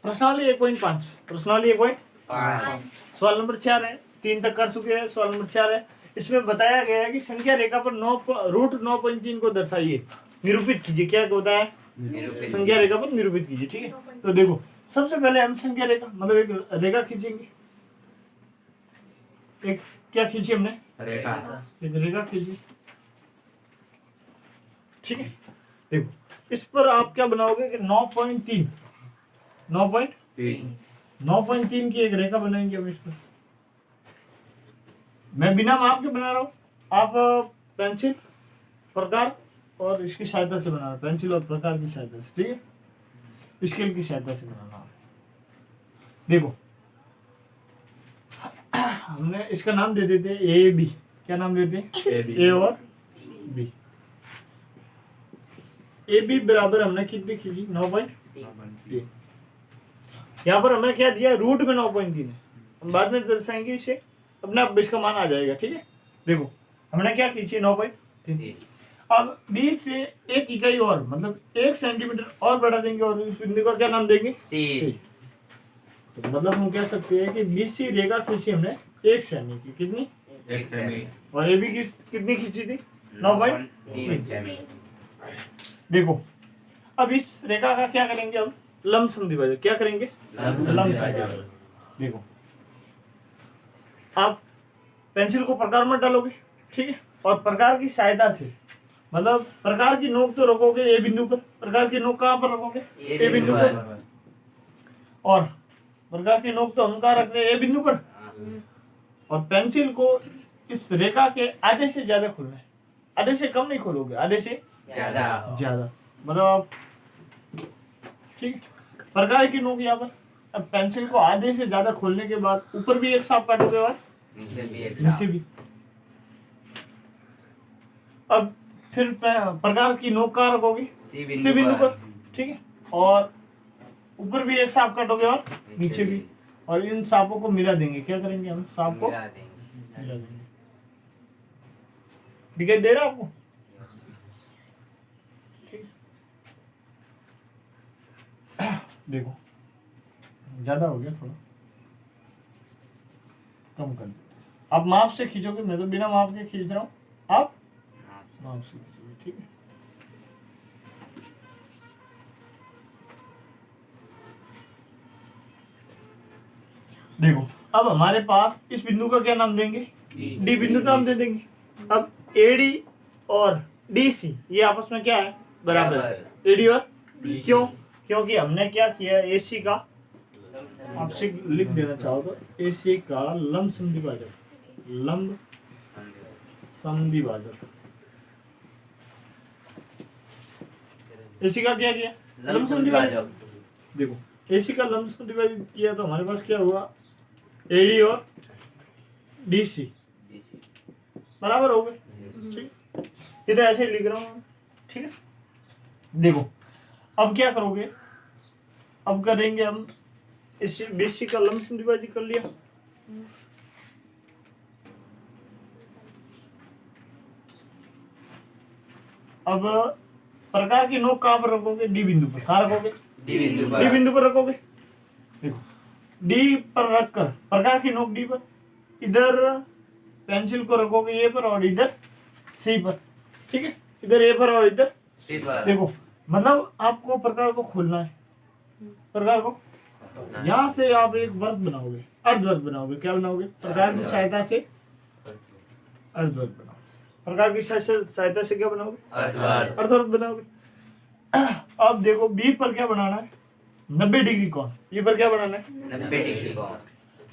प्रश्नावली 1.5 प्रश्नावली 1.5 सवाल नंबर 4 है। 3 तक कर चुके हैं, सवाल नंबर 4 है। इसमें बताया गया है कि संख्या रेखा पर रूट 9.3 को दर्शाइए, निरूपित कीजिए। क्या होता है? संख्या रेखा पर निरूपित कीजिए। ठीक है, तो देखो सबसे पहले हम संख्या रेखा मतलब एक रेखा खींचेंगे। एक क्या खींची हमने? रेखा। एक रेखा खींची। ठीक है, देखो इस पर आप क्या बनाओगे कि 9.3 की एक रेखा बनाएंगे हम इस पर। मैं बिना माप के बना रहा हूं, आप पेंसिल प्रकार और इसकी सहायता से बना रहा हूं, पेंसिल और प्रकार की सहायता से। ठीक है, स्केल की सहायता से बनाना है। देखो हमने इसका नाम दे देते ए बी। क्या नाम देते? ए और बी। ए बी बराबर हमने कितनी खींची? 9.3। यहाँ पर हमने क्या दिया? रूट में 9.3 है। हम बाद में दर्शाएंगे इसे, अपने आप इसका मान आ जाएगा। ठीक है, देखो हमने क्या खींची? 9.3। अब 20 से एक इकाई और मतलब 1 सेंटीमीटर और बढ़ा देंगे और इस बिंदु का क्या नाम देंगे? सी। तो मतलब हम कह सकते हैं कि 20 सी रेखा खींची हमने 1 सेमी की। कितनी? 1 सेमी। और ये भी कितनी खींची थी? 9.3। देखो अब इस रेखा का क्या करेंगे? अब लंबसम द्विभाजक। क्या करेंगे? लंबसम। देखो आप पेंसिल को प्रकार में डालोगे। ठीक है, और प्रकार की सहायता से मतलब प्रकार की नोक तो रखोगे ए बिंदु पर। प्रकार की नोक कहाँ पर रखोगे? ए बिंदु पर। और प्रकार की नोक तो हम कहाँ रख रहे हैं? ए बिंदु पर। और पेंसिल को इस रेखा के आधे से ज्यादा खोलना है। आधे से कम नहीं खोलोगे, आधे से ज्यादा। मतलब आप ठीक, प्रकार की नोक यहाँ पर। अब पेंसिल को आधे से ज्यादा खोलने के बाद ऊपर भी एक सांप काटोगे और नीचे भी। अब फिर प्रकार की नोक कहाँ रखोगे? सी बिंदु पर। ठीक है, और ऊपर भी एक सांप काटोगे और नीचे भी। और इन सांपों को मिला देंगे। क्या करेंगे हम? सांप को मिला देंगे। दिखाई दे रहा है आपको? देखो ज्यादा हो गया, थोड़ा कम कर दो। आप माप से खींचोगे, मैं तो बिना माप के खींच रहा हूँ, आप माप से खींचोगे। ठीक है, देखो अब हमारे पास इस बिंदु का क्या नाम देंगे? डी बिंदु नाम दे देंगे। अब एडी और डीसी ये आपस में क्या है? बराबर है। एडी और क्यों? क्योंकि हमने क्या किया? एसी का, आपसे लिख देना चाहो तो एसी का लंब समद्विभाजक, लंब समद्विभाजक। एसी का क्या किया? लंब समद्विभाजक। देखो एसी का लंब समद्विभाजक किया तो हमारे पास क्या हुआ? एडी और डीसी बराबर हो गए। ठीक, ये तो ऐसे ही लिख रहा हूँ। ठीक है, देखो अब क्या करोगे? अब करेंगे हम इस बीसी का लंब समद्विभाजक कर लिया। अब प्रकार की नोक कहाँ पर रखोगे? डी बिंदु पर। कहाँ रखोगे? डी बिंदु पर रखोगे। देखो डी पर रखकर प्रकार की नोक डी पर, इधर पेंसिल को रखोगे ए पर और इधर सी पर। ठीक है, इधर ए पर और इधर सी पर। देखो मतलब आपको प्रकार को खोलना है। प्रकार को यहाँ से आप एक वर्ग बनाओगे, अर्धवर्ग बनाओगे। क्या बनाओगे? प्रकार की सहायता से अर्धवर्ग बनाओगे। प्रकार की सहायता से क्या बनाओगे? अर्धवर्ग बनाओगे। अब देखो बी पर क्या बनाना है? 90 डिग्री कोण। बी पर क्या बनाना है? 90 डिग्री कोण।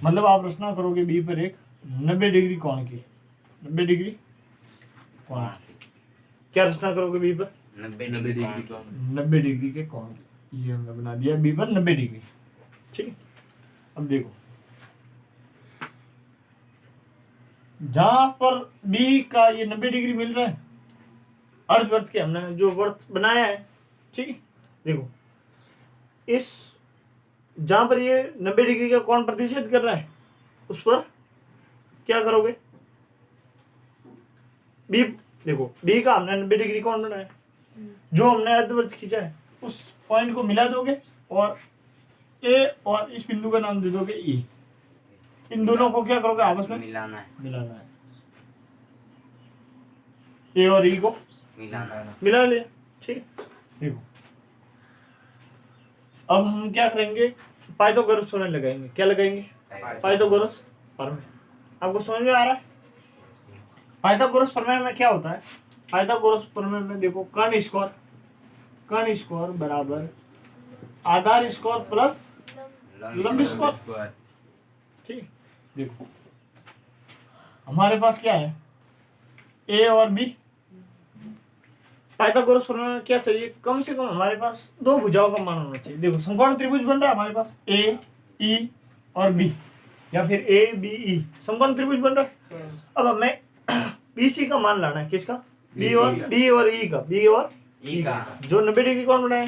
मतलब आप रचना करोगे बी पर एक 90 डिग्री कोण की। 90 डिग्री कोण। क्या रचना करोगे बी पर? 90 डिग्री के कोण की। ये हमने बना दिया बी पर 90 डिग्री। ठीक है, अब देखो जहां पर बी का ये 90 डिग्री मिल रहा है, अर्धवर्त के हमने जो वर्त बनाया है। ठीक है, देखो इस जहां पर ये 90 डिग्री का कोण प्रतिच्छेद कर रहा है उस पर क्या करोगे? बी, देखो बी का हमने 90 डिग्री कोण बनाया, जो हमने अर्धवर्त खींचा है उस पॉइंट को मिला दोगे और ए और इस बिंदु का नाम दे दोगे ई। इन दोनों को क्या करोगे? आपस में मिलाना है। ए और ई को मिला लिया, ठीक है। देखो अब हम क्या करेंगे? पाइथागोरस प्रमेय लगाएंगे। क्या लगाएंगे? पाइथागोरस प्रमेय। आपको समझ में आ रहा है? पाइथागोरस प्रमेय में क्या होता है? पाइथागोरस प्रमेय में देखो कर्ण स्क्वायर बराबर आधार स्क्वायर प्लस लंब स्क्वायर, ठीक। देखो हमारे पास क्या है? ए और बी। पाइथागोरस प्रमेय में क्या चाहिए? कम से कम हमारे पास दो भुजाओं का मान होना चाहिए। देखो समकोण त्रिभुज बन रहा है हमारे पास, ए ई और बी, या फिर ए बी ई समकोण त्रिभुज बन रहा है। अब हमें बी सी का मान लाना है। किसका? बी और ई का। बी और ई का जो 90 डिग्री कोण बनाए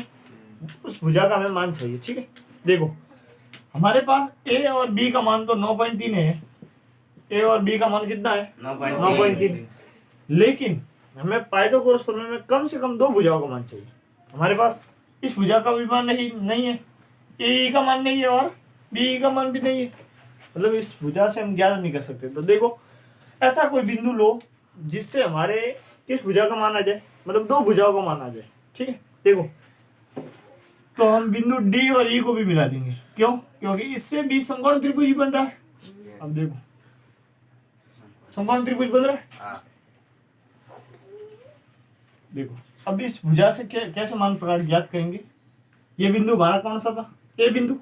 उस भुजा का हमें मान चाहिए, ठीक है। देखो हमारे पास ए और बी का मान तो 9.3 है। ए और बी का मान कितना है? 9.3। लेकिन हमें पाइथागोरस प्रमेय में कम से कम दो भुजाओं का मान चाहिए। हमारे पास इस भुजा का भी मान नहीं है, ए का मान नहीं है और बी का मान भी नहीं है, मतलब इस भुजा से हम ज्ञात नहीं कर सकते। तो देखो ऐसा कोई बिंदु लो जिससे हमारे किस भुजा का मान आ जाए, मतलब दो भुजाओं का मान आ जाए, ठीक है। देखो तो हम बिंदु डी और ई को भी मिला देंगे। क्यों? क्योंकि इससे भी समकोण त्रिभुज बन रहा है। अब देखो समकोण त्रिभुज बन रहा है। देखो अब इस भुजा से कैसे मान प्रकार ज्ञात करेंगे? ये बिंदु हमारा कौन सा था? ए बिंदु।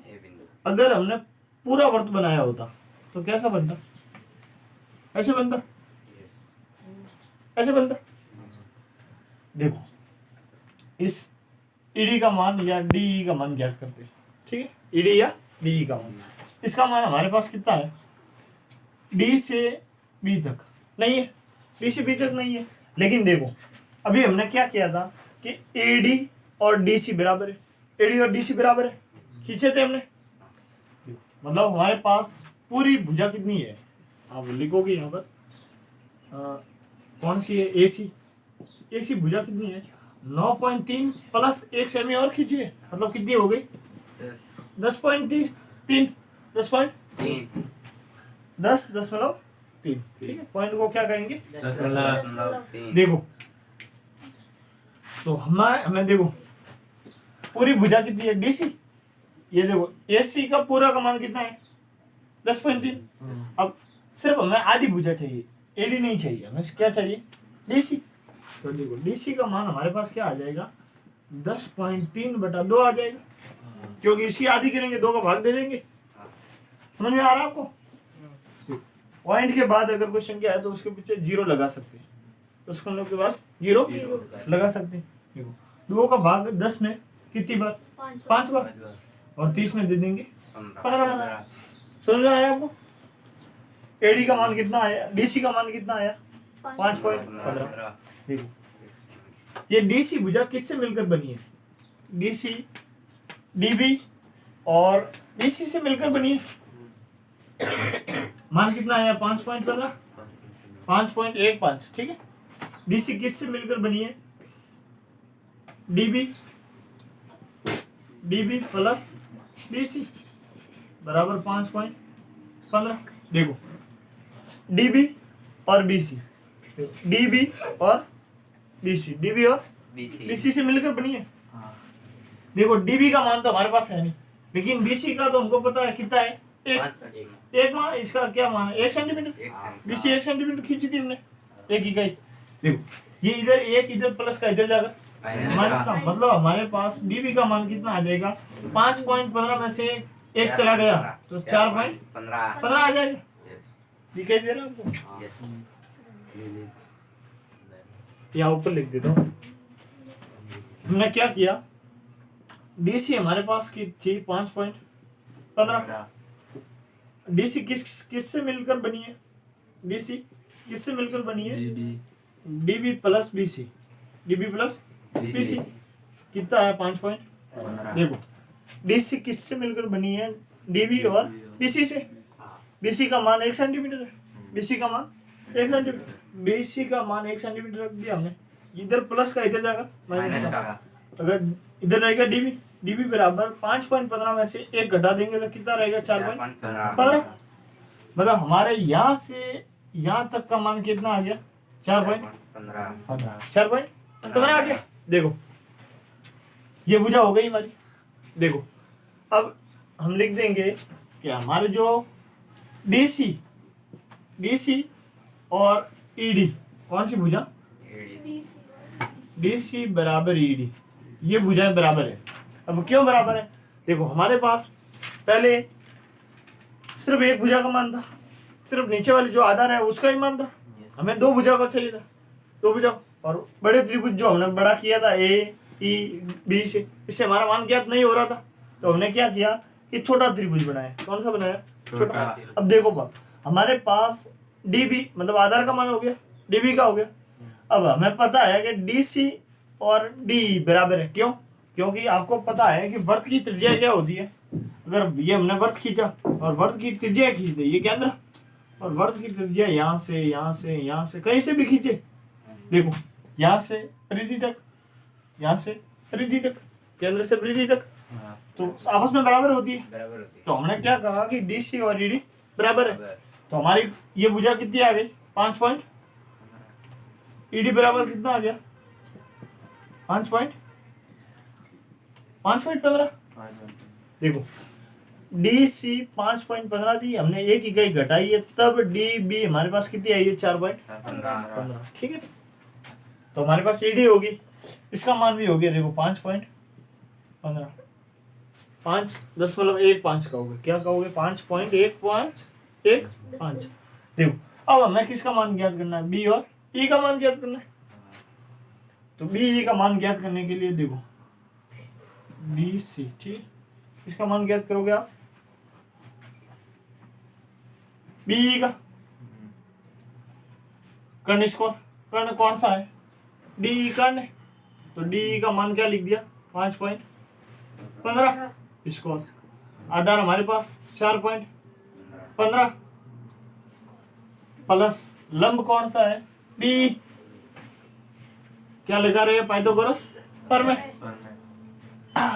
अगर हमने पूरा वर्त बनाया होता तो कैसा बनता? ऐसे बनता, ऐसे बनता। देखो इस ईडी का मान या डी का मान ज्ञात करते हैं, ठीक है। ईडी या डी का मान, इसका मान हमारे पास कितना है? डी से बी तक नहीं है, डी से बी तक नहीं है। लेकिन देखो अभी हमने क्या किया था कि एडी और डीसी बराबर है, एडी और डीसी बराबर है, खींचे थे हमने। मतलब हमारे पास पूरी भुजा कितनी है? आप लिखोगे यहाँ पर कौन सी है? एसी भुजा कितनी है? 9.3 प्लस 1 सेमी और खींचिए, मतलब कितनी हो गई? 10.3। 10.3, ठीक है। पॉइंट को क्या कहेंगे? 10.3। देखो तो हमें देखो पूरी भुजा कितनी है? डीसी। ये देखो एसी का पूरा का मान कितना है? 10.3। अब सिर्फ हमें आधी भुजा चाहिए, एडी नहीं चाहिए, हमें क्या चाहिए? डीसी। तो देखो डीसी का मान हमारे पास क्या आ जाएगा? 10.3/2 आ जाएगा, क्योंकि इसकी आधी करेंगे 2 का भाग दे देंगे। समझ में आ रहा है आपको? पॉइंट के बाद अगर कोई संख्या है तो उसके पीछे 0 लगा सकते हैं, तो उसको हम लोग के बाद 0 लगा सकते हैं। देखो 2 का भाग 10 में कितनी बार? 5 बार, और 30 में दे देंगे 15। समझ में आया आपको? एडी का मान कितना आया? डीसी का मान कितना आया? 5.15। देखो ये डीसी भुजा किससे मिलकर बनी है? डीसी डीबी और डीसी से मिलकर बनी है। मान कितना आया? 5.15, 5.15, ठीक है। डीसी किससे मिलकर बनी है? डीबी प्लस डीसी बराबर 5.15। देखो डीबी और बीसी, डीबी और बीसी से मिलकर बनी है। देखो डीबी का मान तो हमारे पास है नहीं, लेकिन बीसी का तो हमको पता है कितना है? एक मान। इसका क्या मान है? 1 सेंटीमीटर। बीसी 1 सेंटीमीटर खींची थी हमने, एक इकाई। देखो ये इधर एक, इधर प्लस का इधर जाएगा माइनस का, मतलब हमारे पास डीबी का मान कितना आ जाएगा? 5.15 में से 1 चला गया तो 4.15 आ जाएगा। दिखाई दे रहा है आपको? यहाँ ऊपर लिख देता हूँ। हमने क्या किया? डीसी हमारे पास की थी 5.15। डीसी किससे मिलकर बनी है? डीसी किससे मिलकर बनी है? DB plus BC. DB plus BC कितना है? 5.15। देखो डीसी किससे मिलकर बनी है? डीबी और बीसी से। बीसी का मान 1 सेंटीमीटर है, बीसी का मान 1 सेंटीमीटर, बीसी का मान 1 सेंटीमीटर रख दिया हमने। इधर प्लस का इधर जाएगा माइनस का। अगर इधर रहेगा डीबी, डीबी बराबर 5.15 में से एक घटा देंगे तो कितना रहेगा 4.15। मतलब हमारे यहाँ से यहाँ तक का मान कितना आ गया 4.15 आ गया। देखो ये भुजा हो गई हमारी। देखो अब हम लिख देंगे कि हमारे जो डीसी और ईडी कौन सी भुजा, डीसी बराबर ईडी, ये भुजाएं बराबर है। अब क्यों बराबर है, देखो हमारे पास पहले सिर्फ एक भुजा का मान था, सिर्फ नीचे वाले जो आधार है उसका ही मान था, हमें दो भुजा का चाहिए था, दो भुजा। और बड़े त्रिभुज जो हमने बड़ा किया था ए ई बी से, इससे हमारा मान ज्ञात नहीं हो रहा था, तो हमने क्या किया कि छोटा त्रिभुज बनाया। कौन सा बनाया, छोटा। अब देखो बाप, हमारे पास डीबी मतलब आधार का मान हो गया, डीबी का हो गया। अब हमें पता है कि डीसी और डी बराबर है। क्यों, क्योंकि आपको पता है कि वृत्त की त्रिज्या क्या होती है। अगर ये हमने वृत्त खींचा और वृत्त की त्रिज्या खींच दी, ये केंद्र, और वृत्त की त्रिज्या यहाँ से यहाँ से यहाँ से कहीं से भी खींचे, देखो यहाँ से परिधि तक, यहाँ से परिधि तक, केंद्र से परिधि तक, तो आपस में बराबर होती है। तो हमने क्या कहा कि डीसी और ईडी बराबर है, तो हमारी ये भुजा कितनी आ गई 5 पॉइंट, ईडी बराबर कितना आ गया 5.15। देखो डीसी 5.15 थी, हमने एक इकाई घटाई है, तब डीबी हमारे पास कितनी आई है 4.15। ठीक है, तो हमारे पास ईडी होगी, इसका मान भी हो गया। देखो 5.15, 5.15 कहोगे, क्या कहोगे 5.1515। देखो अब हमें किसका मान ज्ञात करना है, बी और ई का मान ज्ञात करना है। तो बी ई का मान ज्ञात करने के लिए देखो बी सी, ठीक, इसका मान ज्ञात करोगे आप बी ई का कर्ण स्क्वायर, कर्ण कौन सा है डी ई कर्ण है, तो डी ई का मान क्या लिख दिया 5.15 स्क्वायर। आधार हमारे पास 4.15 प्लस लंब कौन सा है डी, क्या लगा रहे हैं पाइथागोरस प्रमेय।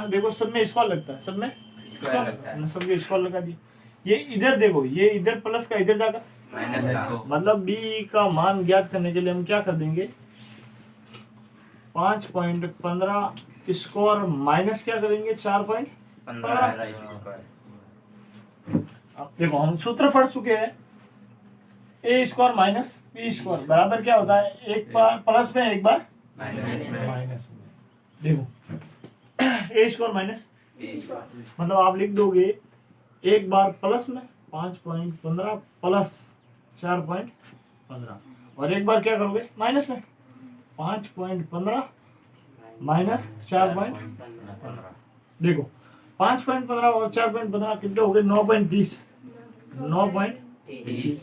देखो सब में स्क्वायर लगता है, सब में सबके स्क्वायर लगा दिए। ये इधर देखो, ये इधर प्लस का इधर जाकर माइनस, मतलब बी का मान ज्ञात करने के लिए हम क्या कर देंगे 5.15 स्क्वायर माइनस क्या करेंगे 4.15। देखो हम सूत्र पढ़ चुके हैं, ए स्क्वायर माइनस बी स्क्वायर बराबर क्या होता है, एक बार प्लस में एक बार माइनस में। देखो ए स्क्वायर माइनस, मतलब आप लिख दोगे एक बार प्लस में 5.15 प्लस 4.15, और एक बार क्या करोगे माइनस में 5.15 माइनस 4.15। देखो 5.15 और 4.15 कितने हो गए 9.30, 9.30।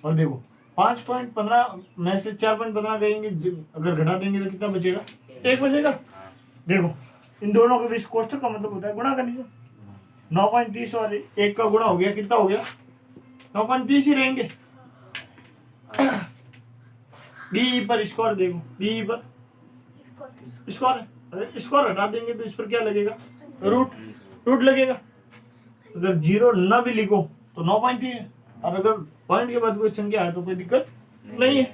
और देखो 5.15 में से 4.15 करेंगे, अगर घटा देंगे तो कितना बचेगा, 1 बचेगा। देखो इन दोनों के बीच कोष्ठक का मतलब होता है गुणा करने से, 9.30 और 1 का गुणा हो गया, कितना हो गया 9.30 ही रहेंगे। डी पर स्क्वायर, देखो डी पर स्क्वायर है, अगर स्क्वायर हटा देंगे तो इस पर क्या लगेगा रूट लगेगा। अगर 0 ना भी लिखो तो 9.3 है, और अगर पॉइंट के बाद कोई संख्या है तो कोई दिक्कत नहीं है।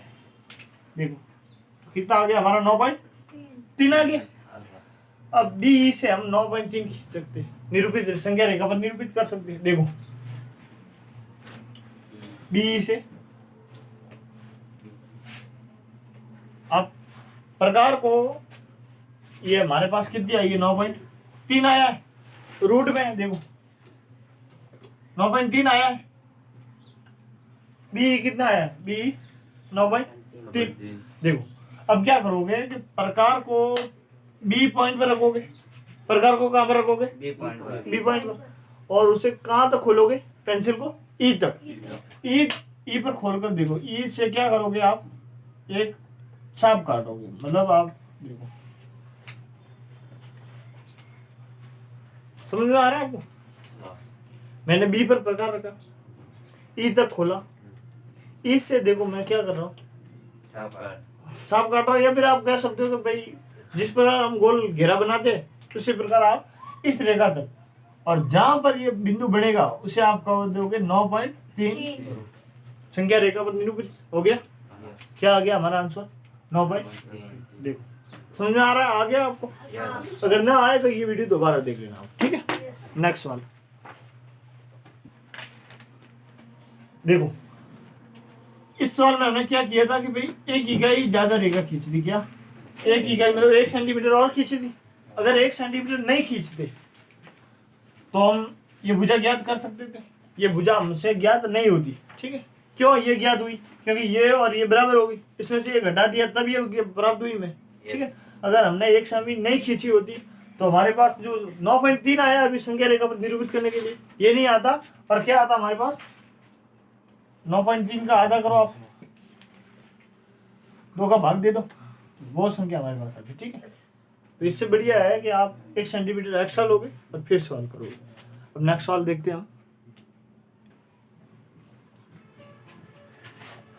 देखो तो कितना आ गया हमारा 9.3 आ गया। अब डी से हम 9.3 खींच सकते हैं, निरूपित संख्या रेखा पर निरूपित कर सकते हैं। देखो डी से अब प्रकार को ये हमारे पास कितनी आई है 9.3 आया है, रूट में देखो 9.3 आया है, बी कितना आया है बी 9.3। देखो अब क्या करोगे कि प्रकार को बी पॉइंट पर रखोगे, प्रकार को कहां पर रखोगे बी पॉइंट पर, और उसे कहां तक खोलोगे पेंसिल को ई तक, ई पर खोलकर देखो ई से क्या करोगे आप एक छाप काटोगे, मतलब आप देखो समझ में आ रहा है आपको। मैंने बी पर प्रकार रखा, ई तक खोला, इससे देखो मैं क्या कर रहा हूँ छाप काट रहा हूँ, या फिर आप कह सकते हो कि भाई जिस प्रकार हम गोल घेरा बनाते उसी प्रकार आप इस रेखा तक, और जहां पर ये बिंदु बनेगा उसे आप कह दोगे 9.3 संख्या रेखा पर निरूपित हो गया। क्या आ गया हमारा आंसर 9.3। देखो समझ में आ रहा है, आ गया आपको? अगर ना आए तो ये वीडियो दोबारा देख लेना आप, ठीक है। नेक्स्ट सवाल देखो, इस सवाल में हमने क्या किया था कि भाई 1 इकाई ज्यादा रेखा खींच दी। क्या 1 इकाई मतलब 1 सेंटीमीटर और खींच दी। अगर 1 सेंटीमीटर नहीं खींचते तो हम ये भुजा ज्ञात कर सकते थे। ये भुजा हमसे ज्ञात नहीं होती, ठीक है। क्यों ये ज्ञात हुई? क्योंकि ये और ये बराबर हो गई, इसमें से ये घटा दिया तब ये प्राप्त हुई में, ठीक है। अगर हमने 1 सेमी नहीं खींची होती तो हमारे पास जो 9.3 आया अभी संख्या रेखा पर निरूपित करने के लिए, ये नहीं आता। और क्या आता हमारे पास? 9.3 का आधा करो आप, 2 का भाग दे दो, वो संख्या हमारे पास आती, ठीक है। तो इससे बढ़िया है कि आप 1 सेंटीमीटर एक्स्ट्रा लोगे और फिर सवाल करोगे। अब नेक्स्ट सवाल देखते हैं हम।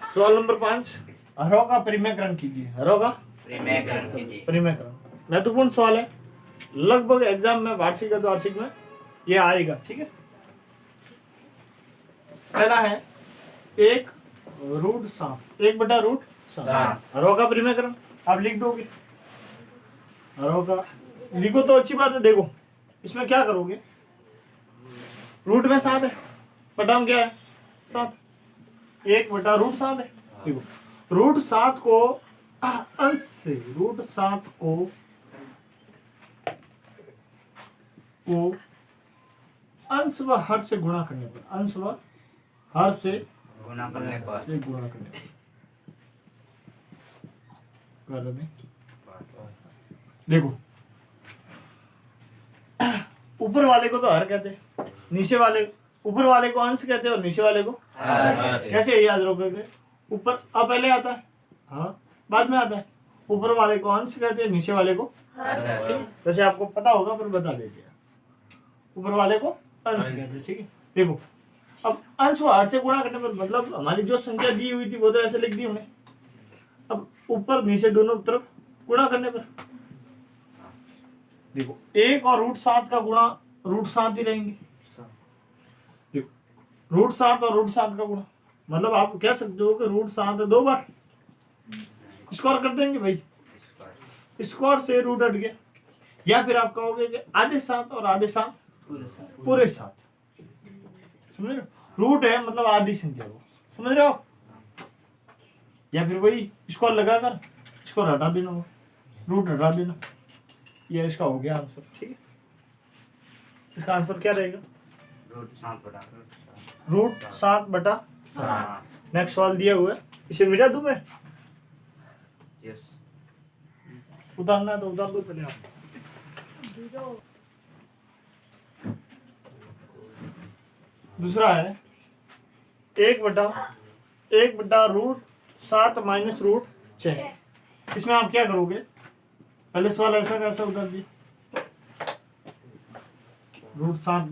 सवाल नंबर 5, हरों का परिमेयकरण कीजिए। हरों का परिमेयकरण महत्वपूर्ण सवाल है, लगभग एग्जाम में वार्षिक अर्धवार्षिक में ये आएगा, ठीक है। पहला है 1√7, 1/√7 हरों का परिमेयकरण आप लिख दोगे। हरों का लिखो तो अच्छी बात है। देखो इसमें क्या करोगे, रूट में 7 है, बटा में क्या है 7, 1/√7 है। देखो √7 को अंश से, √7 को अंश व हर से गुणा करने पर, अंश व हर से गुणा करने देखो ऊपर वाले को तो हर कहते हैं, नीचे वाले, ऊपर वाले को अंश कहते हैं और नीचे वाले को कैसे याद रखोगे? ऊपर अब पहले आता है, हाँ बाद में आता है। ऊपर वाले को अंश कहते हैं, नीचे वाले को वैसे आपको पता होगा पर बता देते हैं, ऊपर वाले को अंश कहते हैं, ठीक है। देखो अब अंश व हर से गुणा करने पर मतलब हमारी जो संख्या दी हुई थी वो तो ऐसे लिख दी हमने। अब ऊपर नीचे दोनों तरफ गुणा करने पर देखो 1 और √7 का गुणा √7 ही रहेंगे। देखो √7 और √7 का गुणा मतलब आप कह सकते हो कि √7 2 बार स्क्वायर कर देंगे भाई, स्क्वायर से रूट हट गया। या फिर आप कहोगे कि आधे 7 और आधे 7 पूरे 7, समझ रहे हो? रूट है मतलब आधी संख्या को, समझ रहे हो? या फिर वही स्क्वायर लगाकर इसको हटा देना, रूट हटा देना, ये इसका हो गया आंसर, ठीक है। इसका आंसर क्या रहेगा? √7/7। नेक्स्ट सवाल दिया हुआ है, इसे मिटा दूं मैं? यस, उतारना है तो उतार दो पहले आप। दूसरा है 1/√7 माइनस √6। इसमें आप क्या करोगे? पहले सवाल ऐसा कैसा उतार दी, √7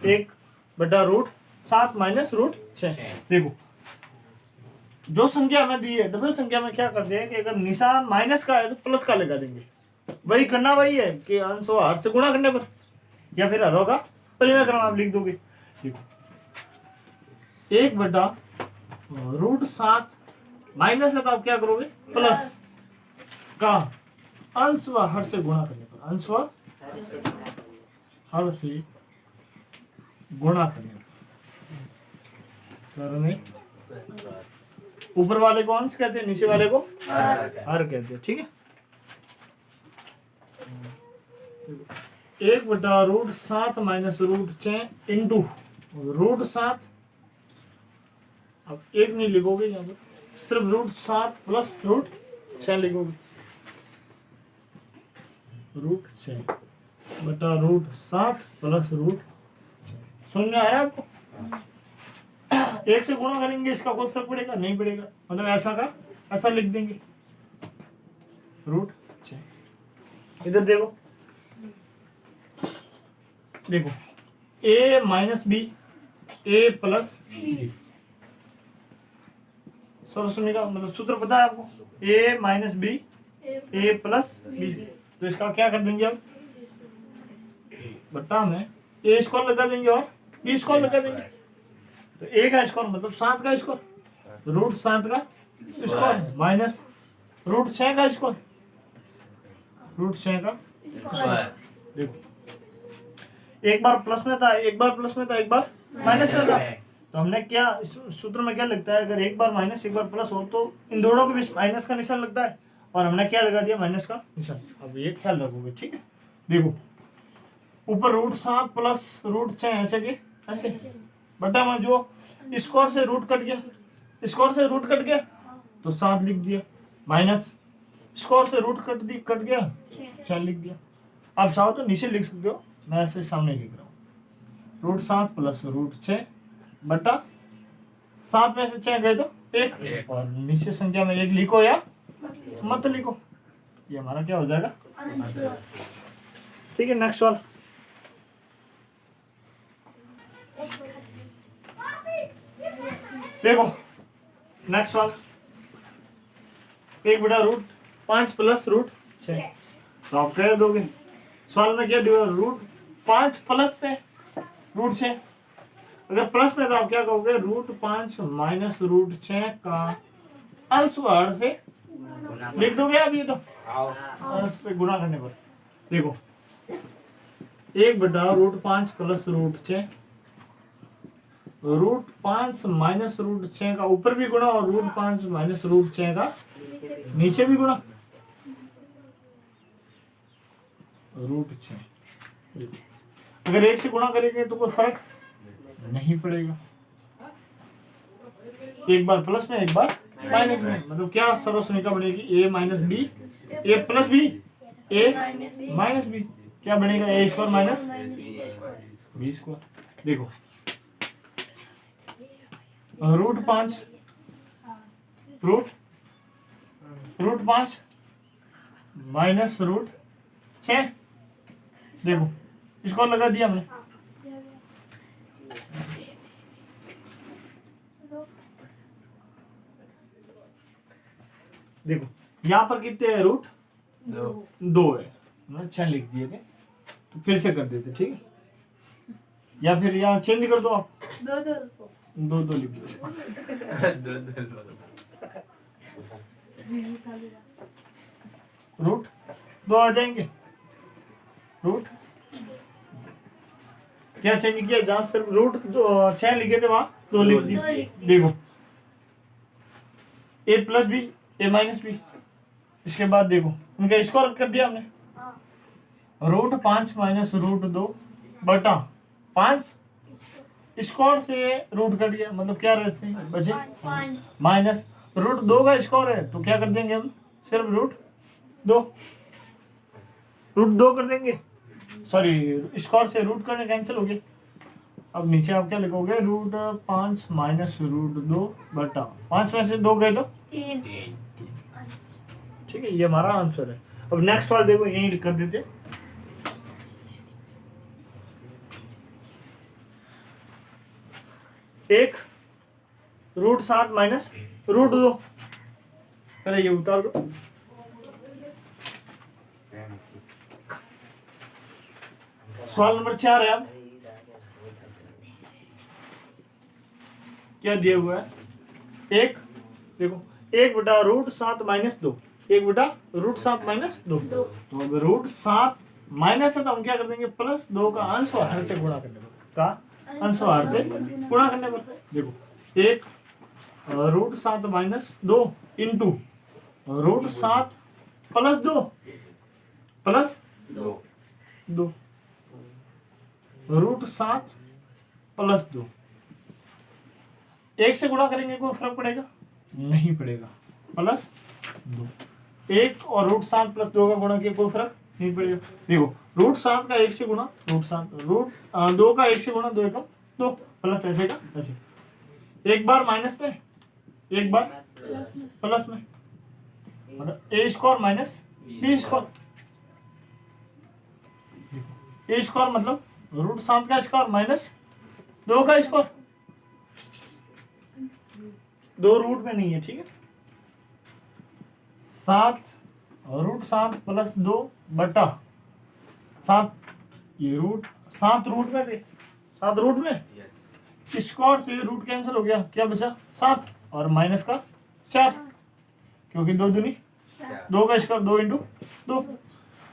1/√7 माइनस √6। देखो जो संख्या हमें दी है डबल संख्या में क्या करते हैं कि अगर निशान माइनस का है तो प्लस का लगा देंगे। वही करना वही है कि अंश व हर से गुणा करने पर, या फिर हरों का परिमेयकरण आप लिख दोगे। देखो 1/√7 माइनस है तो आप क्या करोगे? प्लस का अंश व हर से गुणा करने पर, अंश व हर से गुणा करने ऊपर वाले को अंश कहते हैं, नीचे वाले को हर कहते हैं, ठीक है। 1/√7 माइनस √6 इंटू √7। अब 1 नहीं लिखोगे यहाँ पर, सिर्फ √7 प्लस √6 लिखोगे। √6/√7 प्लस √6। समझ में आ रहा है आपको? 1 से गुणा करेंगे, इसका कोई फर्क पड़ेगा? नहीं पड़ेगा, मतलब ऐसा का ऐसा लिख देंगे √6। इधर देखो, देखो a minus B, a plus B, सर्वसमीकरण मतलब सूत्र पता है आपको, a minus B, a plus B. तो इसका क्या कर देंगे अब? बट्टा में ए स्क्वायर लगा देंगे और बी स्क्वायर लगा देंगे। तो ए का स्क्वायर मतलब 7 का स्क्वायर, रूट 7 का स्क्वायर माइनस रूट 6 का स्क्वायर, रूट 6 का स्क्वायर। देखो एक बार प्लस में था, एक बार प्लस में था, एक बार माइनस में था। तो हमने क्या इस सूत्र में क्या लगता है, अगर एक बार माइनस एक बार प्लस हो तो इन दोनों के बीच माइनस का निशान लगता है, और हमने क्या लगा दिया, माइनस का निशान। अब ये ख्याल रखोगे, ठीक है। देखो ऊपर रूट 7 प्लस रूट 6 ऐसे के ऐसे, बटा में जो स्क्वायर से रूट कट गया, स्क्वायर से रूट कट गया तो 7 लिख दिया, माइनस स्क्वायर से रूट कट गया 6 लिख दिया। अब चाहो तो नीचे लिख सकते हो, मैं ऐसे सामने लिख रहा हूँ, रूट 7 प्लस रूट 6 बटा 7 में से 6 गए तो 1, और नीचे संख्या में 1 लिखो या मत लिखो, ये हमारा क्या हो जाएगा, ठीक है। नेक्स्ट वाला देखो, नेक्स्ट वाला 1 बटा रूट 5 प्लस रूट 6, तो आप कह दोगे सवाल में क्या दिया, रूट 5 प्लस से रूट 6, अगर प्लस में तो आप क्या कहोगे, रूट 5 माइनस रूट 6 का अंश वर्ग से लिख दोगे आप, ये तो अंश पे गुणा करने पर। देखो 1 बटा root 5 plus root 6, root 5 minus root 6 का ऊपर भी गुणा और रूट 5 माइनस रूट 6 का नीचे भी गुणा, रूट 6। अगर 1 से गुणा करेंगे तो कोई फर्क नहीं पड़ेगा, एक बार प्लस में एक बार माइनस में, मतलब क्या सर्वसमीका बनेगी, ए माइनस बी, ए प्लस बी, ए माइनस बी, क्या बनेगा, ए स्क्वायर माइनस बी स्क्वायर। देखो रूट 5 माइनस रूट 6, देखो इसको लगा दिया हमने, देखो यहाँ पर कितने हैं, रूट 2 है, हमने 6 लिख दिए थे, तो फिर से कर देते, ठीक है, या फिर यहाँ चेंज कर दो आप, दो लिख दो, रूट 2 आ जाएंगे, रूट क्या चेंज किया, जहां सिर्फ रूट 6 लिखे थे वहां 2 लिख दिए। देखो ए प्लस बी, ए माइनस बी, इसके बाद देखो इनका स्क्वायर कर दिया हमने, रूट 5 माइनस रूट 2 बटा 5 स्क्वायर से रूट कट गया, मतलब क्या रहते हैं बचे माइनस रूट 2 का स्क्वायर है, तो क्या कर देंगे हम, सिर्फ रूट 2 कर देंगे, सॉरी स्क्वायर से रूट करने कैंसिल हो गए। अब नीचे आप क्या लिखोगे, रूट 5 माइनस रूट 2 बटा 5 में से 2 गए तो 3, ठीक है, ये हमारा आंसर है। अब नेक्स्ट वाला देखो, यही कर देते, एक रूट 7 माइनस रूट 2, पहले ये उतार दो, सवाल नंबर 4 है। अब क्या दिया हुआ है, एक देखो 1 बटा रूट 7 माइनस 2, 1 बटा रूट 7 माइनस 2, तो अब रूट 7 माइनस है तो हम क्या कर देंगे, प्लस 2 का अंश और हर से गुणा करने पर, अंश और हर से गुणा करने पर। देखो 1 root 7 minus 2 into root 7 plus 2 plus 2, root 7 plus 2, 1 से गुणा करेंगे कोई फर्क पड़ेगा नहीं पड़ेगा, प्लस 2, 1 और रूट 7 प्लस 2 का गुणा किया कोई फर्क नहीं पड़ेगा। देखो रूट 7 का 1 से गुणा रूट 2 का 1 से गुणा 2 एकम 2, प्लस ऐसे का ऐसे, एक बार माइनस में एक बार प्लस में, मतलब ए स्क्वायर माइनस बी स्क्वायर, ए स्क्वायर मतलब रूट 7 का स्क्वायर माइनस 2 का स्क्वायर, 2 रूट में नहीं है, ठीक है, 7 रूट 7 प्लस 2 बटा 7 ये रूट 7 रूट में थे, 7 रूट में स्क्वायर से रूट कैंसिल हो गया, क्या बचा 7 और माइनस का 4, क्योंकि 2 दूनी 2 का स्क्वायर 2 इंटू 2,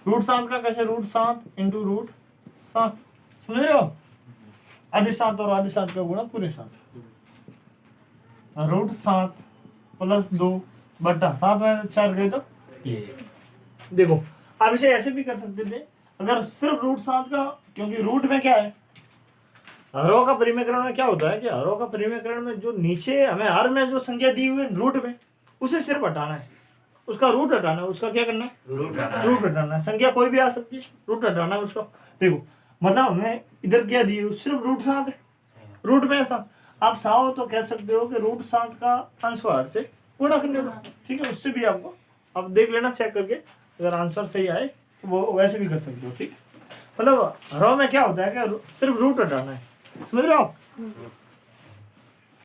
रूट 7 का कैसे रूट 7 इंटू रूट 7, समझ रहे हो? आधे 7 और आधे 7 का गुणा पूरे 7, रूट 7 प्लस 2 बटा 7 में 4 गए तो देखो आप इसे ऐसे भी कर सकते थे, अगर सिर्फ रूट 7 का, क्योंकि रूट में क्या है, हरों का परिमेयकरण में क्या होता है कि हरों का परिमेयकरण में जो नीचे हमें हर में जो संख्या दी हुई है रूट में, उसे सिर्फ हटाना है, उसका रूट हटाना है, उसका क्या करना है, रूट हटाना है। संख्या कोई भी आ सकती है, रूट हटाना है उसका। देखो मतलब हमें इधर क्या दी है, सिर्फ रूट 7 है, रूट में ऐसा आप चाहो तो कह सकते हो कि रूट 7 का अंशवार से गुणा कर लेना, ठीक है, उससे भी आपको आप देख लेना चेक करके, अगर आंसर सही आए तो वो वैसे भी कर सकते हो, ठीक। मतलब रो में क्या होता है कि सिर्फ रूट हटाना है, समझ रहे हो आप?